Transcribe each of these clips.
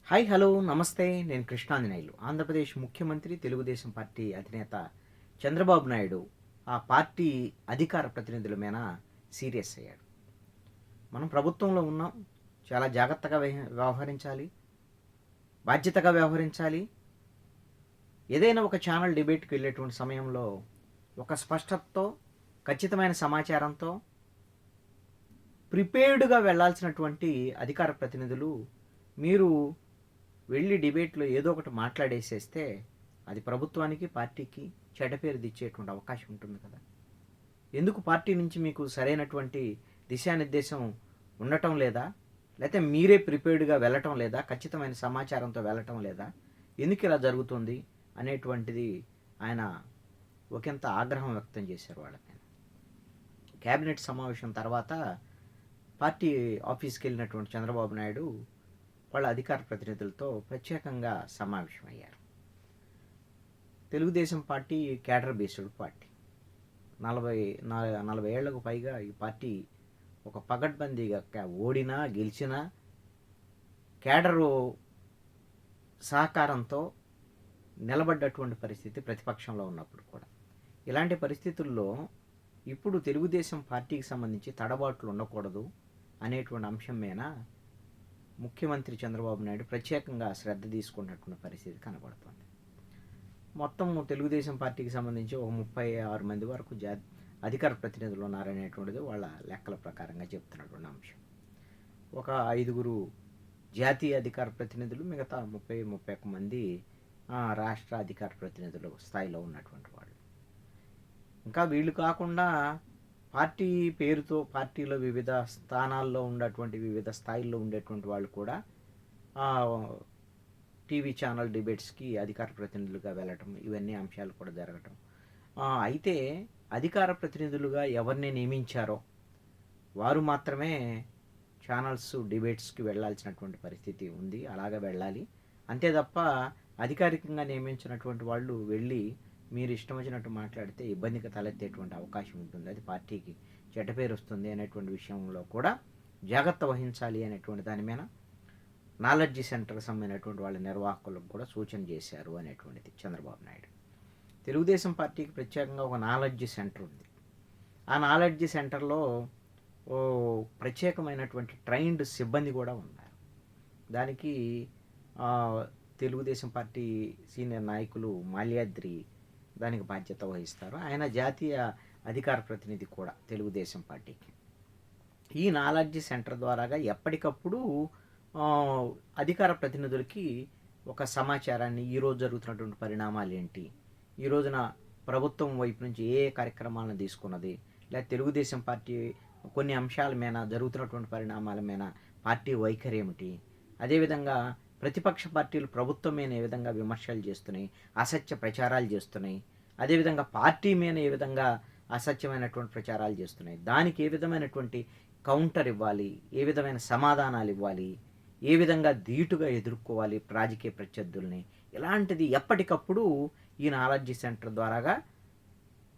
Hi hello నమస్తే. నేను కృష్ణాంజనేయులు. ఆంధ్రప్రదేశ్ ముఖ్యమంత్రి తెలుగుదేశం పార్టీ అధినేత చంద్రబాబు నాయుడు ఆ పార్టీ అధికార ప్రతినిధుల మీద సీరియస్ అయ్యాడు. మనం ప్రభుత్వంలో ఉన్నాం, చాలా జాగ్రత్తగా వ్యవహరించాలి, బాధ్యతగా వ్యవహరించాలి. ఏదైనా ఒక ఛానల్ డిబేట్కి వెళ్ళేటువంటి సమయంలో ఒక స్పష్టతతో, ఖచ్చితమైన సమాచారంతో ప్రిపేర్డ్గా వెళ్ళాల్సినటువంటి అధికార ప్రతినిధులు మీరు వెళ్ళి డిబేట్లో ఏదో ఒకటి మాట్లాడేసేస్తే అది ప్రభుత్వానికి, పార్టీకి చెడ్డ పేరు తెచ్చేటువంటి అవకాశం ఉంటుంది కదా. ఎందుకు పార్టీ నుంచి మీకు సరైనటువంటి దిశానిర్దేశం ఉండటం లేదా? లేకపోతే మీరే ప్రిపేర్డ్గా వెళ్ళటం లేదా? ఖచ్చితమైన సమాచారంతో వెళ్ళటం లేదా? ఎందుకు ఇలా జరుగుతుంది అనేటువంటిది ఆయన ఒకంత ఆగ్రహం వ్యక్తం చేశారు వాళ్ళ మీద. క్యాబినెట్ సమావేశం తర్వాత పార్టీ ఆఫీస్కి వెళ్ళినటువంటి చంద్రబాబు నాయుడు వాళ్ళ అధికార ప్రతినిధులతో ప్రత్యేకంగా సమావేశమయ్యారు. Telugu Desam party cadre based party. 40 ఏళ్లకు పైగా ఈ పార్టీ ఒక పగడ్బందీగా ఓడినా గెలిచినా క్యాడరు సహకారంతో నిలబడ్డటువంటి పరిస్థితి ప్రతిపక్షంలో ఉన్నప్పుడు కూడా. ఇలాంటి పరిస్థితుల్లో ఇప్పుడు తెలుగుదేశం పార్టీకి సంబంధించి తడబాట్లు ఉండకూడదు అనేటువంటి అంశం మీద ముఖ్యమంత్రి చంద్రబాబు నాయుడు ప్రత్యేకంగా శ్రద్ధ తీసుకున్నటువంటి పరిస్థితి కనబడుతుంది. మొత్తం తెలుగుదేశం పార్టీకి సంబంధించి ఒక 36 మంది వరకు అధికార ప్రతినిధులు ఉన్నారనేటువంటిది వాళ్ళ లెక్కల ప్రకారంగా చెప్తున్నటువంటి అంశం. ఒక 5 జాతీయ అధికార ప్రతినిధులు, మిగతా 30-31 మంది రాష్ట్ర అధికార ప్రతినిధులు స్థాయిలో ఉన్నటువంటి వాళ్ళు. ఇంకా వీళ్ళు కాకుండా పార్టీ పేరుతో పార్టీలో వివిధ స్థానాల్లో ఉన్నటువంటి వివిధ స్థాయిల్లో ఉండేటువంటి వాళ్ళు కూడా టీవీ ఛానల్ డిబేట్స్కి అధికార ప్రతినిధులుగా వెళ్ళటం, ఇవన్నీ అంశాలు కూడా జరగటం. అయితే అధికార ప్రతినిధులుగా ఎవరిని నియమించారో వారు మాత్రమే ఛానల్స్ డిబేట్స్కి వెళ్ళాల్సినటువంటి పరిస్థితి ఉంది. అలాగే వెళ్ళాలి. అంతే తప్ప అధికారికంగా నియమించినటువంటి వాళ్ళు వెళ్ళి మీరు ఇష్టం వచ్చినట్టు మాట్లాడితే ఇబ్బందికి తలెత్తేటువంటి అవకాశం ఉంటుంది, అది పార్టీకి చెడ్డ పేరు వస్తుంది అనేటువంటి విషయంలో కూడా జాగ్రత్త వహించాలి అనేటువంటి దాని మీద నాలెడ్జీ సెంటర్కి సంబంధించినటువంటి వాళ్ళ నిర్వాహకులకు కూడా సూచన చేశారు అనేటువంటిది చంద్రబాబు నాయుడు. తెలుగుదేశం పార్టీకి ప్రత్యేకంగా ఒక నాలెడ్జీ సెంటర్ ఉంది. ఆ నాలెడ్జీ సెంటర్లో ప్రత్యేకమైనటువంటి ట్రైన్డ్ సిబ్బంది కూడా ఉన్నారు. దానికి తెలుగుదేశం పార్టీ సీనియర్ నాయకులు మాల్యాద్రి దానికి బాధ్యత వహిస్తారు. ఆయన జాతీయ అధికార ప్రతినిధి కూడా తెలుగుదేశం పార్టీకి. ఈ నాలెడ్జీ సెంటర్ ద్వారాగా ఎప్పటికప్పుడు అధికార ప్రతినిధులకి ఒక సమాచారాన్ని, ఈరోజు జరుగుతున్నటువంటి పరిణామాలు ఏంటి, ఈ రోజున ప్రభుత్వం వైపు నుంచి ఏ కార్యక్రమాలను తీసుకున్నది, లేదా తెలుగుదేశం పార్టీ కొన్ని అంశాల మీద, జరుగుతున్నటువంటి పరిణామాల మీద పార్టీ వైఖరి ఏమిటి, అదేవిధంగా ప్రతిపక్ష పార్టీలు ప్రభుత్వం మీద ఏ విధంగా విమర్శలు చేస్తున్నాయి, అసత్య ప్రచారాలు చేస్తున్నాయి, అదేవిధంగా పార్టీ మీద ఏ విధంగా అసత్యమైనటువంటి ప్రచారాలు చేస్తున్నాయి, దానికి ఏ విధమైనటువంటి కౌంటర్ ఇవ్వాలి, ఏ విధమైన సమాధానాలు ఇవ్వాలి, ఏ విధంగా ధీటుగా ఎదుర్కోవాలి రాజకీయ ప్రత్యర్థుల్ని, ఇలాంటిది ఎప్పటికప్పుడు ఈ నాలెడ్జీ సెంటర్ ద్వారాగా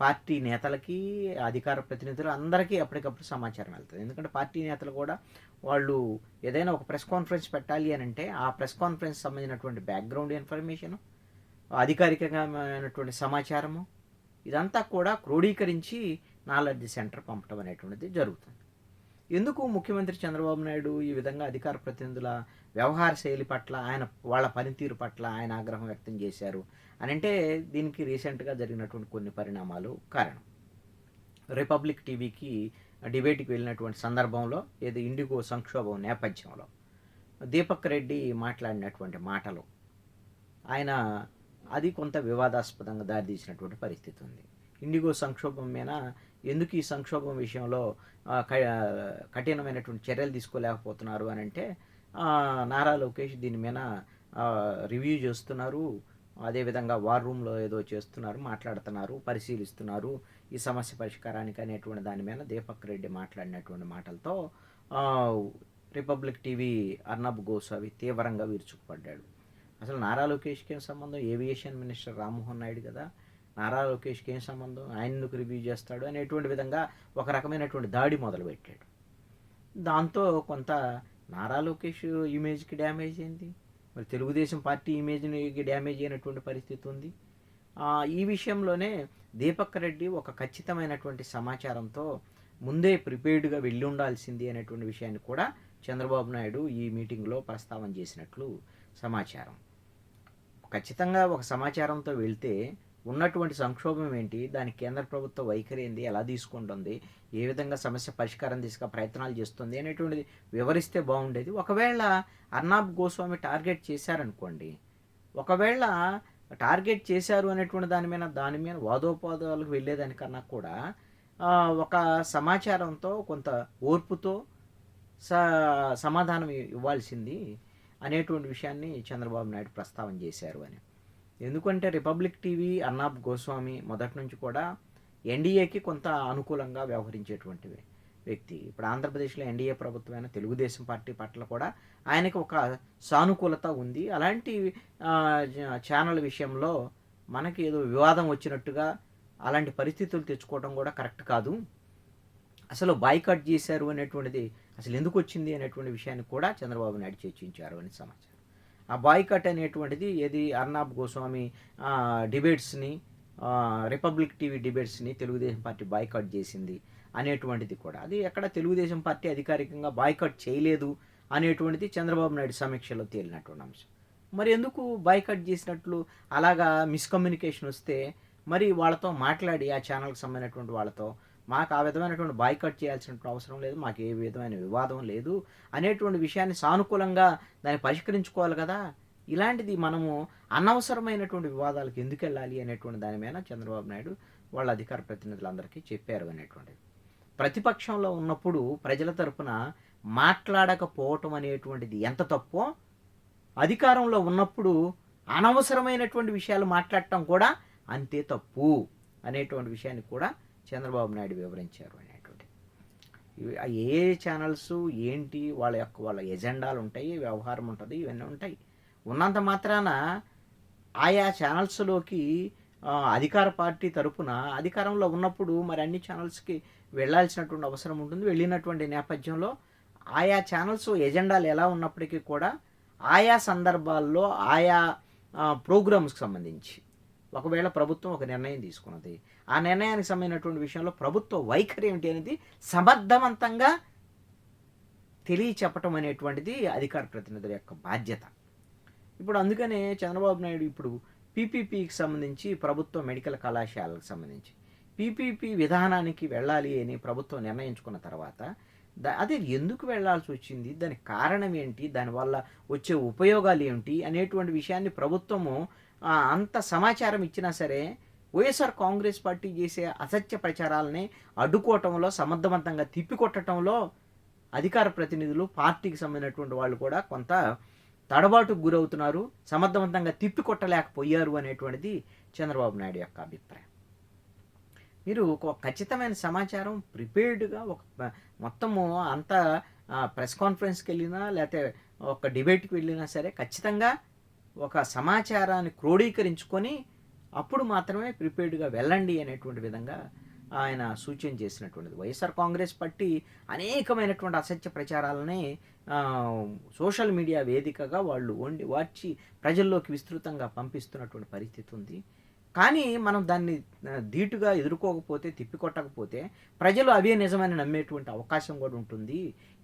పార్టీ నేతలకి, అధికార ప్రతినిధులు అందరికీ ఎప్పటికప్పుడు సమాచారం వెళ్తుంది. ఎందుకంటే పార్టీ నేతలు కూడా వాళ్ళు ఏదైనా ఒక ప్రెస్ కాన్ఫరెన్స్ పెట్టాలి అని అంటే ఆ ప్రెస్ కాన్ఫరెన్స్ సంబంధించినటువంటి బ్యాక్గ్రౌండ్ ఇన్ఫర్మేషను, అధికారికమైనటువంటి సమాచారము, ఇదంతా కూడా క్రోడీకరించి నాలెడ్జీ సెంటర్ పంపడం అనేటువంటిది జరుగుతుంది. ఎందుకు ముఖ్యమంత్రి చంద్రబాబు నాయుడు ఈ విధంగా అధికార ప్రతినిధుల వ్యవహార శైలి పట్ల, వాళ్ళ పనితీరు పట్ల ఆయన ఆగ్రహం వ్యక్తం చేశారు అని అంటే దీనికి రీసెంట్గా జరిగినటువంటి కొన్ని పరిణామాలు కారణం. రిపబ్లిక్ టీవీకి డిబేట్కి వెళ్ళినటువంటి సందర్భంలో, ఏదో ఇండిగో సంక్షోభం నేపథ్యంలో దీపక్ రెడ్డి మాట్లాడినటువంటి మాటలు ఆయన అది కొంత వివాదాస్పదంగా దారితీసినటువంటి పరిస్థితి ఉంది. ఇండిగో సంక్షోభం మీద ఎందుకు ఈ సంక్షోభం విషయంలో కఠినమైనటువంటి చర్యలు తీసుకోలేకపోతున్నారు అని అంటే నారా లోకేష్ దీని మీద రివ్యూ చేస్తున్నారు, అదేవిధంగా వార్ రూమ్లో ఏదో చేస్తున్నారు, మాట్లాడుతున్నారు, పరిశీలిస్తున్నారు ఈ సమస్య పరిష్కారానికి అనేటువంటి దాని మీద దీపక్ రెడ్డి మాట్లాడినటువంటి మాటలతో రిపబ్లిక్ టీవీ అర్నబ్ గోస్వామి తీవ్రంగా విరుచుకుపడ్డాడు. అసలు నారా లోకేష్కి ఏం సంబంధం? ఏవియేషన్ మినిస్టర్ రామ్మోహన్ నాయుడు కదా, నారా లోకేష్కి ఏం సంబంధం, ఆయన ఎందుకు రివ్యూ చేస్తాడు అనేటువంటి విధంగా ఒక రకమైనటువంటి దాడి మొదలుపెట్టాడు. దాంతో కొంత నారా లోకేష్ ఇమేజ్కి డ్యామేజ్ అయింది, మరి తెలుగుదేశం పార్టీ ఇమేజ్ని డ్యామేజ్ అయినటువంటి పరిస్థితి ఉంది. ఈ విషయంలోనే దీపక్ రెడ్డి ఒక ఖచ్చితమైనటువంటి సమాచారంతో ముందే ప్రిపేర్డ్గా వెళ్ళి ఉండాల్సింది అనేటువంటి విషయాన్ని కూడా చంద్రబాబు నాయుడు ఈ మీటింగ్లో ప్రస్తావన చేసినట్లు సమాచారం. ఖచ్చితంగా ఒక సమాచారంతో వెళ్తే ఉన్నటువంటి సంక్షోభం ఏంటి, దానికి కేంద్ర ప్రభుత్వ వైఖరి ఏంది, ఎలా తీసుకుంటుంది, ఏ విధంగా సమస్య పరిష్కారం దిశగా ప్రయత్నాలు చేస్తుంది అనేటువంటిది వివరిస్తే బాగుండేది. ఒకవేళ అర్నాబ్ గోస్వామి టార్గెట్ చేశారనుకోండి, ఒకవేళ టార్గెట్ చేశారు అనేటువంటి దాని మీద వాదోపాదాలకు వెళ్ళేదానికన్నా కూడా ఒక సమాచారంతో కొంత ఓర్పుతో సమాధానం ఇవ్వాల్సింది అనేటువంటి విషయాన్ని చంద్రబాబు నాయుడు ప్రస్తావన చేశారు అని. ఎందుకంటే రిపబ్లిక్ టీవీ అర్నాబ్ గోస్వామి మొదటి నుంచి కూడా ఎన్డీఏకి కొంత అనుకూలంగా వ్యవహరించేటువంటి వ్యక్తి. ఇప్పుడు ఆంధ్రప్రదేశ్లో ఎన్డీఏ ప్రభుత్వమైన తెలుగుదేశం పార్టీ పట్ల కూడా ఆయనకి ఒక సానుకూలత ఉంది. అలాంటి ఛానల్ విషయంలో మనకి ఏదో వివాదం వచ్చినట్టుగా అలాంటి పరిస్థితులు తెచ్చుకోవడం కూడా కరెక్ట్ కాదు. అసలు బాయ్కాట్ చేశారు అనేటువంటిది అసలు ఎందుకు వచ్చింది అనేటువంటి విషయాన్ని కూడా చంద్రబాబు నాయుడు చర్చించారు అని సమాచారం. ఆ బాయ్కాట్ అనేటువంటిది ఏది అర్నాబ్ గోస్వామి డిబేట్స్ని, రిపబ్లిక్ టీవీ డిబేట్స్ని తెలుగుదేశం పార్టీ బాయ్కాట్ చేసింది అనేటువంటిది కూడా, అది ఎక్కడ తెలుగుదేశం పార్టీ అధికారికంగా బాయ్కాట్ చేయలేదు అనేటువంటిది చంద్రబాబు నాయుడు సమీక్షలో తేలినటువంటి అంశం. మరి ఎందుకు బాయ్కాట్ చేసినట్లు అలాగా మిస్కమ్యూనికేషన్ వస్తే మరి వాళ్ళతో మాట్లాడి ఆ ఛానల్కి సంబంధించినటువంటి వాళ్ళతో మాకు ఆ విధమైనటువంటి బాయ్కాట్ చేయాల్సినటువంటి అవసరం లేదు, మాకు ఏ విధమైన వివాదం లేదు అనేటువంటి విషయాన్ని సానుకూలంగా దాన్ని పరిష్కరించుకోవాలి కదా. ఇలాంటిది మనము అనవసరమైనటువంటి వివాదాలకు ఎందుకు వెళ్ళాలి అనేటువంటి దాని మీద చంద్రబాబు నాయుడు వాళ్ళ అధికార ప్రతినిధులందరికీ చెప్పారు అనేటువంటిది. ప్రతిపక్షంలో ఉన్నప్పుడు ప్రజల తరపున మాట్లాడకపోవటం అనేటువంటిది ఎంత తప్పో, అధికారంలో ఉన్నప్పుడు అనవసరమైనటువంటి విషయాలు మాట్లాడటం కూడా అంతే తప్పు అనేటువంటి విషయాన్ని కూడా చంద్రబాబు నాయుడు వివరించారు అనేటువంటి. ఏ ఛానల్స్ ఏంటి, వాళ్ళ ఎజెండాలు ఉంటాయి, వ్యవహారం ఉంటుంది, ఇవన్నీ ఉంటాయి. ఉన్నంత మాత్రాన ఆయా ఛానల్స్లోకి అధికార పార్టీ తరపున అధికారంలో ఉన్నప్పుడు మరి అన్ని ఛానల్స్కి వెళ్ళాల్సినటువంటి అవసరం ఉంటుంది. వెళ్ళినటువంటి నేపథ్యంలో ఆయా ఛానల్స్ ఎజెండాలు ఎలా ఉన్నప్పటికీ కూడా ఆయా సందర్భాల్లో ఆయా ప్రోగ్రామ్స్కి సంబంధించి ఒకవేళ ప్రభుత్వం ఒక నిర్ణయం తీసుకున్నది, ఆ నిర్ణయానికి సంబంధించినటువంటి విషయంలో ప్రభుత్వ వైఖరి ఏమిటి అనేది సమర్థవంతంగా తెలియచెప్పటం అనేటువంటిది అధికార ప్రతినిధుల యొక్క బాధ్యత. ఇప్పుడు అందుకనే చంద్రబాబు నాయుడు ఇప్పుడు పీపీపీకి సంబంధించి ప్రభుత్వ మెడికల్ కళాశాలకు సంబంధించి పీపీపీ విధానానికి వెళ్ళాలి అని ప్రభుత్వం నిర్ణయించుకున్న తర్వాత అదే ఎందుకు వెళ్ళాల్సి వచ్చింది, దానికి కారణం ఏంటి, దానివల్ల వచ్చే ఉపయోగాలు ఏమిటి అనేటువంటి విషయాన్ని ప్రభుత్వము అంత సమాచారం ఇచ్చినా సరే వైఎస్ఆర్ కాంగ్రెస్ పార్టీ చేసే అసత్య ప్రచారాలని అడ్డుకోవటంలో, సమర్థవంతంగా తిప్పికొట్టడంలో అధికార ప్రతినిధులు, పార్టీకి సంబంధించినటువంటి వాళ్ళు కూడా కొంత తడబాటుకు గురవుతున్నారు, సమర్థవంతంగా తిప్పికొట్టలేకపోయారు అనేటువంటిది చంద్రబాబు నాయుడు యొక్క అభిప్రాయం. మీరు ఒక ఖచ్చితమైన సమాచారం ప్రిపేర్డ్గా ఒక మొత్తము అంతా ప్రెస్ కాన్ఫరెన్స్కి వెళ్ళినా లేకపోతే ఒక డిబేట్కి వెళ్ళినా సరే ఖచ్చితంగా ఒక సమాచారాన్ని క్రోడీకరించుకొని అప్పుడు మాత్రమే ప్రిపేర్డ్గా వెళ్ళండి అనేటువంటి విధంగా ఆయన సూచన చేసినటువంటిది. వైఎస్ఆర్ కాంగ్రెస్ పార్టీ అనేకమైనటువంటి అసత్య ప్రచారాలని సోషల్ మీడియా వేదికగా వాళ్ళు వార్చి ప్రజల్లోకి విస్తృతంగా పంపిస్తున్నటువంటి పరిస్థితి ఉంది. కానీ మనం దాన్ని ధీటుగా ఎదుర్కోకపోతే, తిప్పికొట్టకపోతే ప్రజలు అవే నిజమని నమ్మేటువంటి అవకాశం కూడా ఉంటుంది.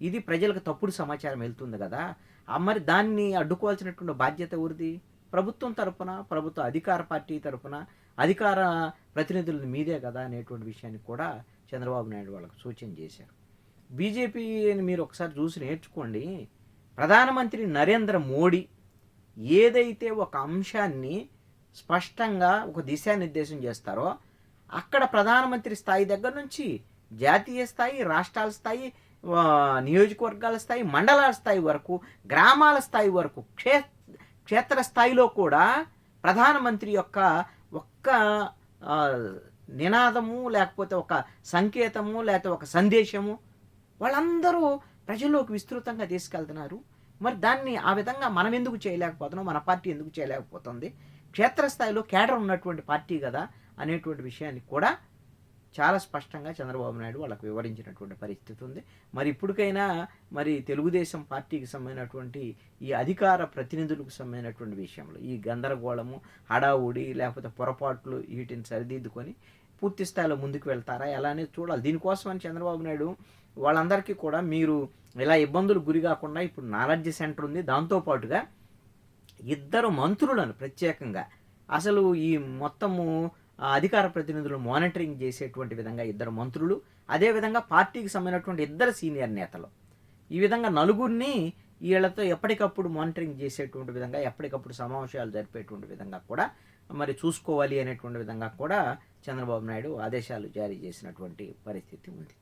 ఇది ప్రజలకు తప్పుడు సమాచారం వెళ్తుంది కదా, మరి దాన్ని అడ్డుకోవాల్సినటువంటి బాధ్యత ఎవరిది? ప్రభుత్వం తరపున, ప్రభుత్వ అధికార పార్టీ తరపున, అధికార ప్రతినిధుల మీదే కదా అనేటువంటి విషయాన్ని కూడా చంద్రబాబు నాయుడు వాళ్ళకు సూచన చేశారు. బీజేపీని మీరు ఒకసారి చూసి నేర్చుకోండి. ప్రధానమంత్రి నరేంద్ర మోడీ ఏదైతే ఒక అంశాన్ని స్పష్టంగా ఒక దిశానిర్దేశం చేస్తారో అక్కడ ప్రధానమంత్రి స్థాయి దగ్గర నుంచి జాతీయ స్థాయి, రాష్ట్రాల స్థాయి, నియోజకవర్గాల స్థాయి, మండలాల స్థాయి వరకు, గ్రామాల స్థాయి వరకు, క్షేత్ర స్థాయిలో కూడా ప్రధానమంత్రి యొక్క ఒక్క నినాదము లేకపోతే ఒక సంకేతము లేకపోతే ఒక సందేశము వాళ్ళందరూ ప్రజల్లోకి విస్తృతంగా తీసుకెళ్తున్నారు. మరి దాన్ని ఆ విధంగా మనం ఎందుకు చేయలేకపోతున్నాం, మన పార్టీ ఎందుకు చేయలేకపోతుంది? క్షేత్రస్థాయిలో కేడర్ ఉన్నటువంటి పార్టీ కదా అనేటువంటి విషయాన్ని కూడా చాలా స్పష్టంగా చంద్రబాబు నాయుడు వాళ్ళకు వివరించినటువంటి పరిస్థితి ఉంది. మరి ఇప్పటికైనా మరి తెలుగుదేశం పార్టీకి సంబంధించినటువంటి ఈ అధికార ప్రతినిధులకు సంబంధించినటువంటి విషయంలో ఈ గందరగోళము, హడావుడి లేకపోతే పొరపాట్లు వీటిని సరిదిద్దుకొని పూర్తి స్థాయిలో ముందుకు వెళ్తారా ఎలా అనేది చూడాలి. దీనికోసమని చంద్రబాబు నాయుడు వాళ్ళందరికీ కూడా మీరు ఇలా ఇబ్బందులు గురి కాకుండా ఇప్పుడు నాలెడ్జ్ సెంటర్ ఉంది, దాంతోపాటుగా ఇద్దరు మంత్రులను ప్రత్యేకంగా అసలు ఈ మొత్తము అధికార ప్రతినిధులు మానిటరింగ్ చేసేటువంటి విధంగా ఇద్దరు మంత్రులు, అదేవిధంగా పార్టీకి సంబంధించినటువంటి ఇద్దరు సీనియర్ నేతలు, ఈ విధంగా నలుగురిని వీళ్ళతో ఎప్పటికప్పుడు మానిటరింగ్ చేసేటువంటి విధంగా ఎప్పటికప్పుడు సమావేశాలు జరిపేటువంటి విధంగా కూడా మరి చూసుకోవాలి అనేటువంటి విధంగా కూడా చంద్రబాబు నాయుడు ఆదేశాలు జారీ చేసినటువంటి పరిస్థితి ఉంది.